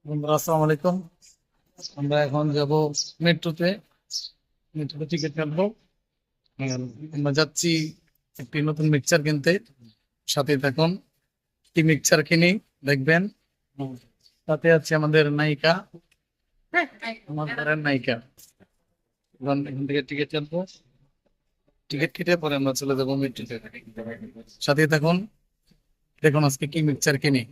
বন্ধুরা আসসালামু আলাইকুম। আমরা এখন যাব মেট্রোতে। মেট্রোতে টিকিট কাটবো। আর আমরা যাচ্ছি একটি নতুন মিক্সচার কিনতে। সাথে থাকুন, কি মিক্সচার কিনি দেখবেন। সাথে আছে আমাদের নায়িকা, আমাদের নায়িকা। এখান থেকে টিকিট কাটবো। টিকিট কেটে পরে আমরা চলে যাবো মেট্রোতে। সাথে থাকুন, দেখুন আজকে কি মিক্সচার কিনি।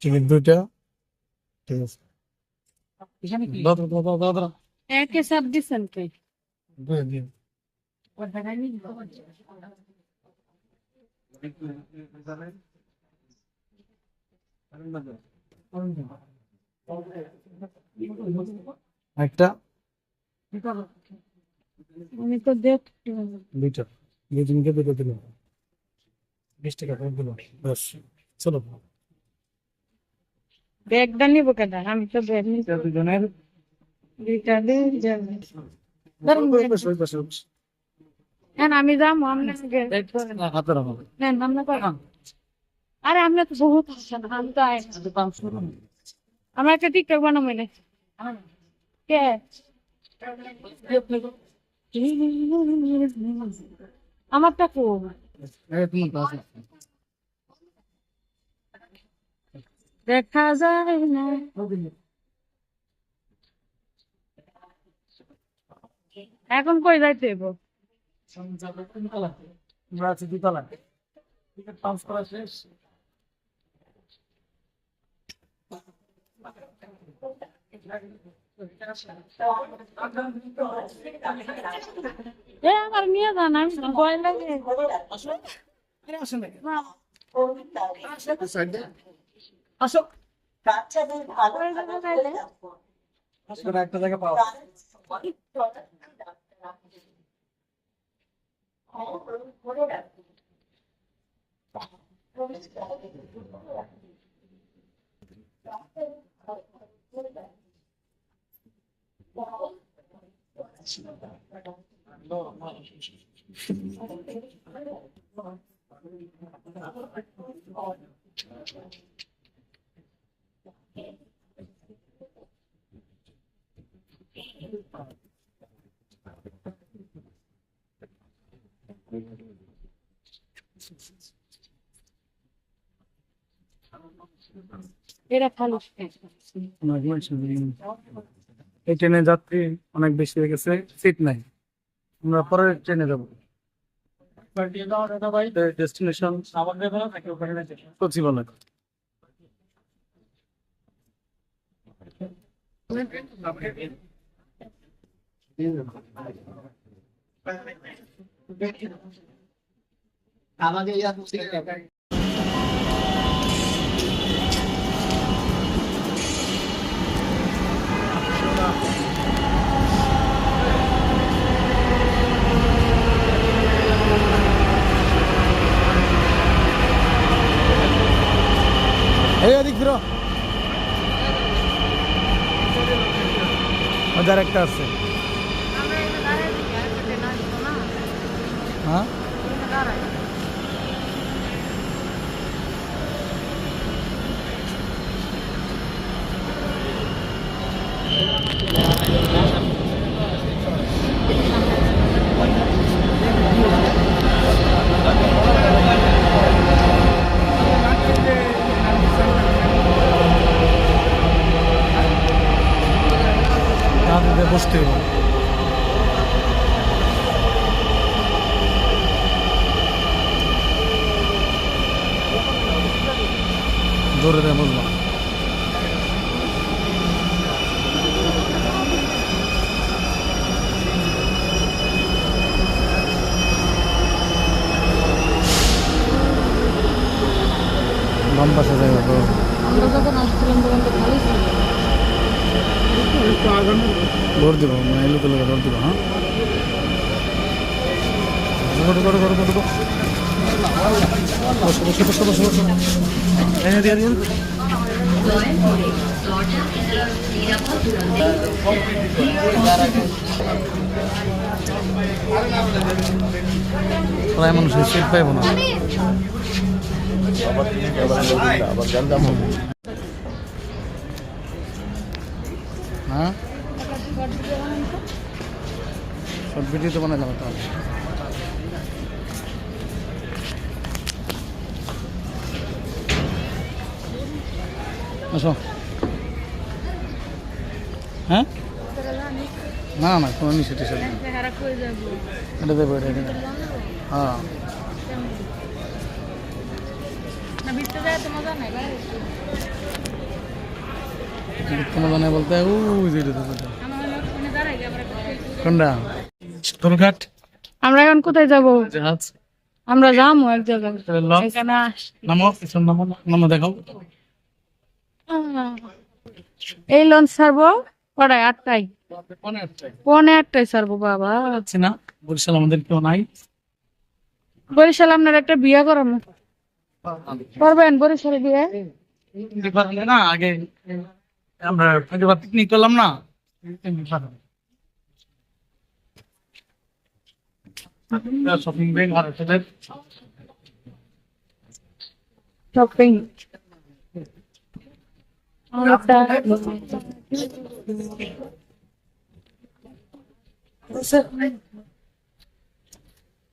টিকিট দুইটা, ঠিক আছে। দাও, দাও, দাও, দাও, দাও। এক হিসাব দিছেন কে? দুই দিন। একটা আমি তো দেখ দুইটা, দুজনকে দুটো দিল, 20 টাকা করে দিল। ব্যাস, চলো। ব্যাগটা নিবো কেন? আমি তো ব্যাগ নিতে দুজনের দুইটা দিন যাবে। হ্যাঁ আমি যাবো হাতে রাখো। আরে আমরা তো বহুত আসছেন আমি তো আই আমরা একটা টিকটক বানাবো না কে আমারটা কো তোমার কাজ দেখা যায় না। এখন কই যাইতে হইব? আমরা আছি দুতলায়। টিকিট পাঞ্চ করা শেষ। আমার নিয়ে যান, আমি ভয় লাগে। আসেন নাকি? না, আসো। বাচ্চাদের ভালো ওই জায়গায় যাইলে একটা জায়গা পাও। এরা খালি এই ট্রেনে যাত্রী অনেক বেশি হয়ে গেছে, সিট নাই। আমরা পরের ট্রেনে যাবো। ডেস্টিনেশন সচিবালয়। এই এদিক ফিরো। হাজার একটা আছে। হ্যাঁ বসতে হবে। দৌড়ে দেয় বুঝলাম। লম্বা জায়গা তো আমরা যখন আসছিলাম তখন তো খালি ছিল। দৌড় দিব, এলো তো দৌড় দিব। হ্যাঁ বসো বসো বসো বসো বসো। প্রায় মানুষের সিট পাইব না। হ্যাঁ, শর্ট ভিডিও তো বানালাম তাহলে। আসো। হ্যাঁ, না না কোনো নিষেধ টিষেধ নেই। এটা দেবো, এটা এটা। হ্যাঁ, তোমার জানাই বলতে ওই যে এটা তো। কোনটা? সদরঘাট আমরা এখন কোথায় যাব? জাহাজ। আমরা যাবো এক জায়গায়। তাহলে লঞ্চ। এখানে নামো, পিছন নামো, নামো দেখাও। এই লঞ্চ ছাড়বো কটায়? 8টায়। 8:45 ছাড়বো বাবা। যাচ্ছি না, বরিশাল আমাদের কেউ নাই। বরিশাল আপনার একটা বিয়ে করাবো, করবেন বরিশালে বিয়ে? না আগে আমরা পিকনিক করলাম না, শপিং ব্যাগ আর ছেলের শপিং।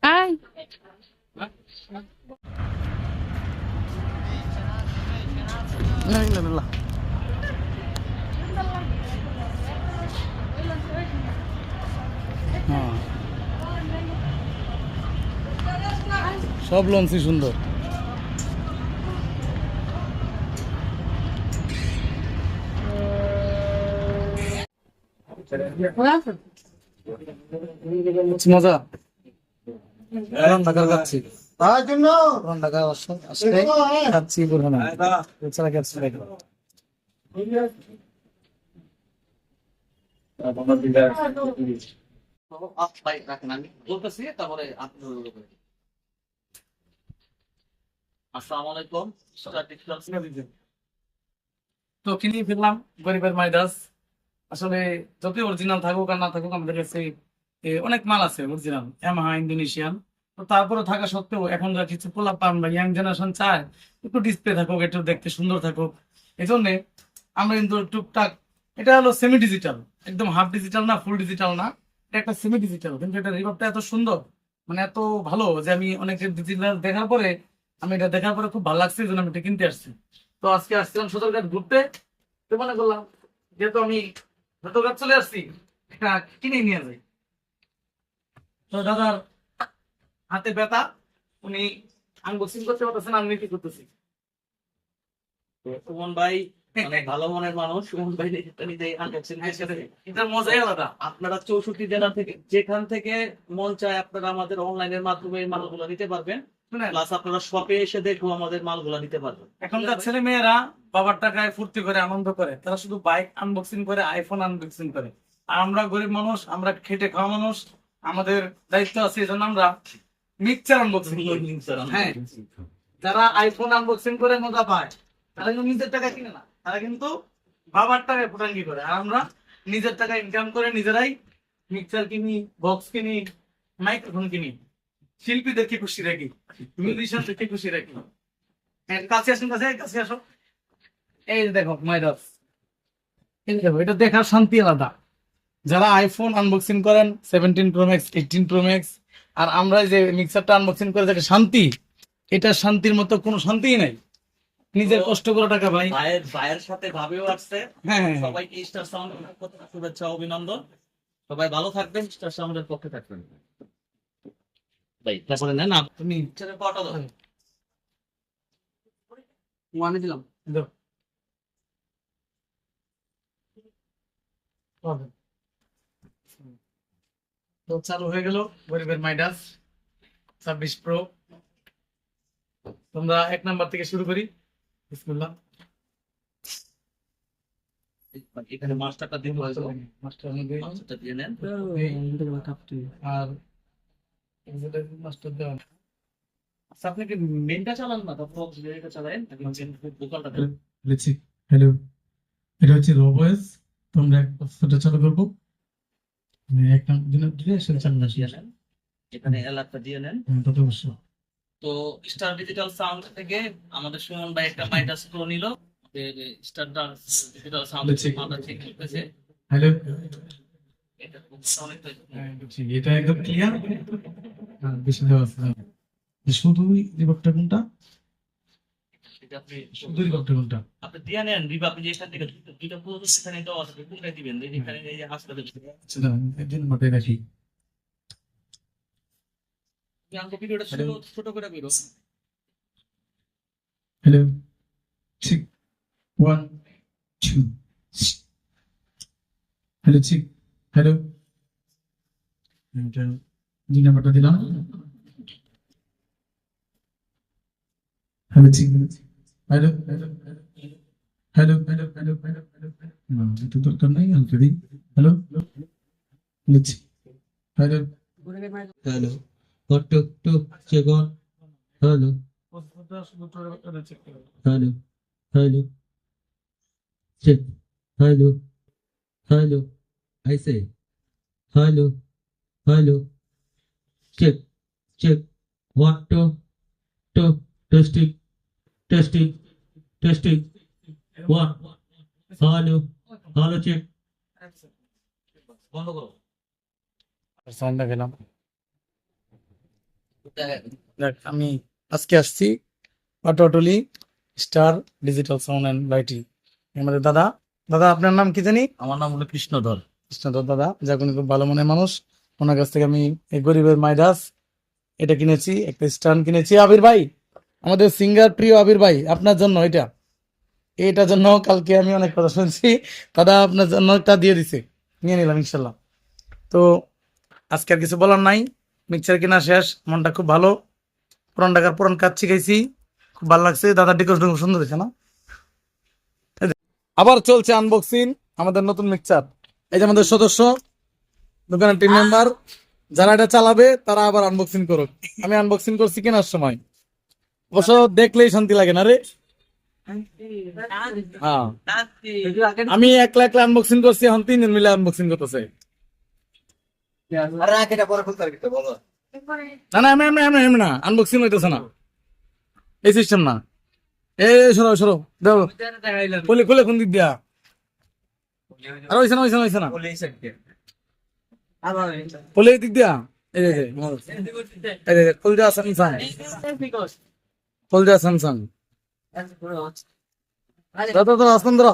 আয় না, না, না, না। হ্যাঁ, সব লঞ্চই সুন্দর। মজা ঢাকা যাচ্ছি, ঢাকা আসলে খাচ্ছি বুরহানা, এছাড়া খাচ্ছি না। তো কিনে ফেললাম গরিবের মাইদাস। আসলে যত অরিজিনাল থাকুক আর না থাকুক, আমাদের কাছে অনেক মাল আছে অরিজিনাল ইয়ামাহা ইন্দোনেশিয়ান। তো তারপরে থাকা সত্ত্বেও এখন যা কিছু পোলাপান বা ইয়াং জেনারেশন চায় একটু ডিসপ্লে থাকুক, একটু দেখতে সুন্দর থাকুক, এই জন্যে আমরা কিন্তু টুকটাক, এটা হলো সেমি ডিজিটাল, একদম হাফ ডিজিটাল না, ফুল ডিজিটাল না, এটা একটা সেমি ডিজিটাল, কিন্তু এটা রিভাবটা এত সুন্দর, মানে এত ভালো যে আমি অনেক ডিজিটাল দেখার পরে, আমি এটা দেখার পরে খুব ভালো লাগছে, এই জন্য আমি এটা কিনতে আসছি। তো আজকে আসছিলাম সদরঘাট ঘুরতে, তো মনে করলাম যেহেতু আমি সদরঘাট চলে আসছি, এটা কিনে নিয়ে যাই। তো দাদার হাতে ব্যথা, উনি আনবক্সিং করতে পারতেছেন, আমি কি করতেছি। সুমন ভাই অনেক ভালো মনের মানুষ। সুমন ভাই নিজেই আনবক্সিং করছে। এটার মজাই আলাদা। আপনারা 64 জেলা থেকে যেখান থেকে মন চায় আপনারা আমাদের অনলাইনের মাধ্যমে এই মালগুলো নিতে পারবেন, শুনেন, প্লাস আপনারা শপে এসে দেখো আমাদের মালগুলো নিতে পারবেন। এখনকার ছেলে মেয়েরা বাবার টাকায় ফুর্তি করে আনন্দ করে, তারা শুধু বাইক আনবক্সিং করে, আইফোন আনবক্সিং করে। আর আমরা গরিব মানুষ, আমরা খেটে খাওয়া মানুষ, আমাদের দায়িত্ব আছে, এই জন্য আমরা মিক্সচার আনবক্সিং করি। হ্যাঁ, যারা আইফোন আনবক্সিং করে মজা পায়, তারা কিন্তু নিজের টাকা কিনে না, তারা কিন্তু বাবার টাকায় ফুটাঙ্গি করে। আর আমরা নিজের টাকা ইনকাম করে নিজেরাই মিক্সচার কিনি, বক্স কিনি, মাইক্রোফোন কিনি, শিল্পীদেরকে খুশি রাখি, মিউজিশিয়ানদেরকে খুশি রাখি। হ্যাঁ, কাছে আসুন, কাছে আসো। এই যে দেখো মাইরাস, এই যে দেখো, এটা দেখার শান্তি আলাদা। যারা আইফোন আনবক্সিং করেন 17 প্রো ম্যাক্স, 18 প্রো ম্যাক্স, আর আমরা যে মিক্সারটা আনবক্সিং করে যেটা শান্তি, এটা শান্তির মতো কোনো শান্তিই নাই। নিজের কষ্ট করে টাকা ভাই। ভাইয়ের সাথে ভাবেও আসছে। হ্যাঁ, হ্যাঁ, সবাইকে স্টার সাউন্ড শুভেচ্ছা অভিনন্দন। সবাই ভালো থাকবেন, স্টার সাউন্ডের পক্ষে থাকবেন ভাই। তারপরে নেন তুমি ছেলে কটা দাও। ওয়ানে দিলাম, দাও। তো চালু হয়ে গেল গরিবের মাইডাস 26 প্রো। তোমরা 1 নাম্বার থেকে শুরু করি। বিসমিল্লাহ। এখানে মাস্টারটা দিতে হয়তো, মাস্টার মধ্যে মাস্টারটা দিয়ে নেন। আর মাস্টার দেওয়া। আচ্ছা, আপনি কি মেনটা চালান না, তারপর অক্সিলারিটা চালান নাকি বোকালটা? লিখছি হ্যালো, এটা হচ্ছে রো ভয়েস, তোমরা প্রসেসরটা চালু করবো একটা দিনের দিলে সেটা চালু দিয়ে নেন, এখানে এলাকা দিয়ে নেন। তত অবশ্যই তো স্টার ডিজিটাল সাউন্ড থেকে আমাদের সুমন ভাই একটা মাইটাস প্রো নিল, স্টার ডিজিটাল সাউন্ড মাথা চেক করতেছে। হ্যালো এটা খুব অনেকটা এটা একদম ক্লিয়ার বেশি দেওয়া আছে শুধু রিভাবটা কোনটা এটা আপনি শুধু রিভাবটা কোনটা আপনি দিয়ে নেন রিভ, আপনি যেখান থেকে দুইটা পুরো সেখানে দেওয়া আছে, কোনটাই দিবেন এখানে এই যে হাসপাতাল আচ্ছা দিন মতে রাখি আমি ভিডিওটা ছোট করে বেরো। হ্যালো ঠিক 1 2 হ্যালো ঠিক হ্যালো এটা দুই নাম্বারটা দিলাম হ্যালো ঠিক hello hello hello hello hello hello hello এটা দরকার নাই আমি করি হ্যালো লিখছি hello Hello. Hot tuk check on. Hello. Hello. Hello. Check. Hello. Hello. I say. Hello. Hello. Check. Check. 1 2 2 testing. Testing. Testing. 1. Hello. Hello check. বন্ধ করো। সাউন্ডটা গেলাম দেখ আমি আজকে আসছি Patuatuli star digital sound and lighting আমাদের দাদা দাদা আপনার নাম কি জানি আমার নাম হলো কৃষ্ণধর। কৃষ্ণধর দাদা যাক উনি খুব ভালো মনের মানুষ ওনার কাছ থেকে আমি এই গরিবের মাইডাস এটা কিনেছি একটা স্ট্যান্ড কিনেছি আবির ভাই আমাদের সিঙ্গার প্রিয় আবির ভাই আপনার জন্য এটার জন্য কালকে আমি অনেক কথা শুনছি দাদা আপনার জন্য একটা দিয়ে দিছে নিয়ে নিলাম ইনশাল্লাহ তো আজকে আর কিছু বলার নাই মিক্সার কেনা শেষ মনটা খুব ভালো পুরান ঢাকার পুরান কাজ শিখাইছি খুব ভালো লাগছে দাদা ডেকোরেশন খুব সুন্দর হয়েছে না আবার চলছে আনবক্সিং আমাদের নতুন মিক্সার এই যে আমাদের সদস্য দোকানের টিম মেম্বার যারা এটা চালাবে তারা আবার আনবক্সিং করুক আমি আনবক্সিং করছি কেনার সময় অবশ্য দেখলেই শান্তি লাগে না রে হ্যাঁ আমি একলা একলা আনবক্সিং করছি এখন 3 জন মিলে আনবক্সিং করতেছে না না এমনি না আনবক্সিং হইতেছে না এই সিস্টেম না সরো দেখো খুলে কোন দিক দিয়া আর হইছে না খুলে এই দিক দিয়া এই যে খুল দেওয়া স্যামসাং দাদা আসলাম ধরো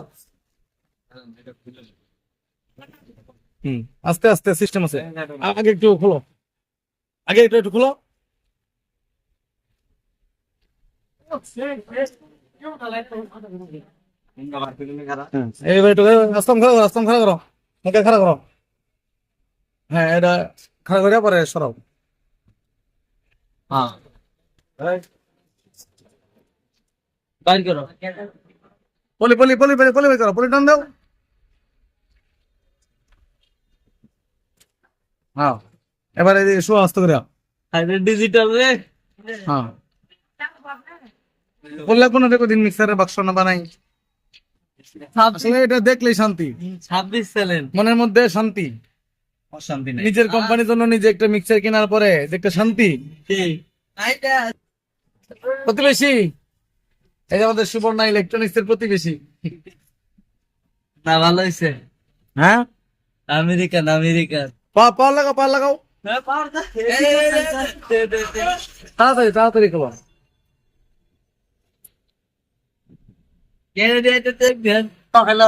আস্তে আস্তে সিস্টেম আছে আগে একটু খোলো একটু খোলো এইবার একটু আস্তম খাড়া করো মুখে খাড়া করো হ্যাঁ এটা খাড়া করে পরে সরাও বাইর করো। পলি করো পলি টান দাও হ্যাঁ এবারে শো আস্তে করে ডিজিটাল রে হ্যাঁ বললে কোনো দেখো দিন মিক্সারের বাক্স না বানাই আসলে এটা দেখলেই শান্তি 26 চ্যানেল মনের মধ্যে শান্তি অশান্তি নাই। নিজের কোম্পানির জন্য নিজে একটা মিক্সার কেনার পরে যে একটা শান্তি প্রতিবেশী এই যে আমাদের সুবর্ণা ইলেকট্রনিক্স এর প্রতিবেশী না ভালো হইছে। হ্যাঁ আমেরিকান পা লাগাও তাড়াতাড়ি করো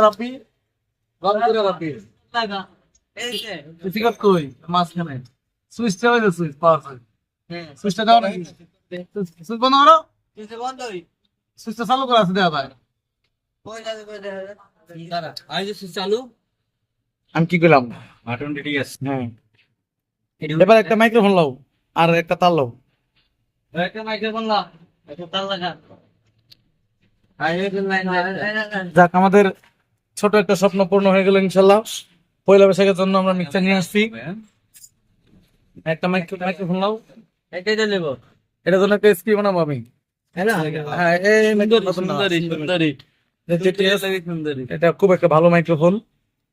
রাব্বি কই মাঝখানে সুইচটা হইলো সুইচ পাওয়ার সুইচটা দাও নাকি সুইচ বন্ধ করো সুইচটা চালু করা আছে দেওয়া ভাই চালু আমি কি করলাম ঠিক আছে। হ্যাঁ এবার একটা মাইক্রোফোন লাও আর একটা তার লাও একটা মাইক্রোফোন না একটা তার লাগা। যাক আমাদের ছোট একটা স্বপ্ন পূর্ণ হয়ে গেল ইনশাল্লাহ পয়লা বৈশাখের জন্য আমরা মিক্সার নিয়ে আসছি একটা মাইক্রোফোন লাও এটাই তো নেব। এটার জন্য একটা স্ক্রিন বানাবো আমি হ্যাঁ এই সুন্দরী এটা খুব একটা ভালো মাইক্রোফোন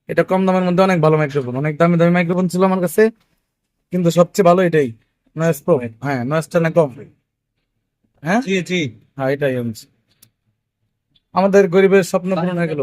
এটা কম দামের মধ্যে অনেক ভালো মাইক্রোফোন, অনেক দামি দামি মাইক্রোফোন ছিল আমার কাছে, কিন্তু সবচেয়ে ভালো এটাই নয়েজ প্রো। হ্যাঁ, নয়েজটা না কম। হ্যাঁ হ্যাঁ, এটাই হচ্ছে আমাদের গরিবের স্বপ্ন পূরণ হয়ে গেল।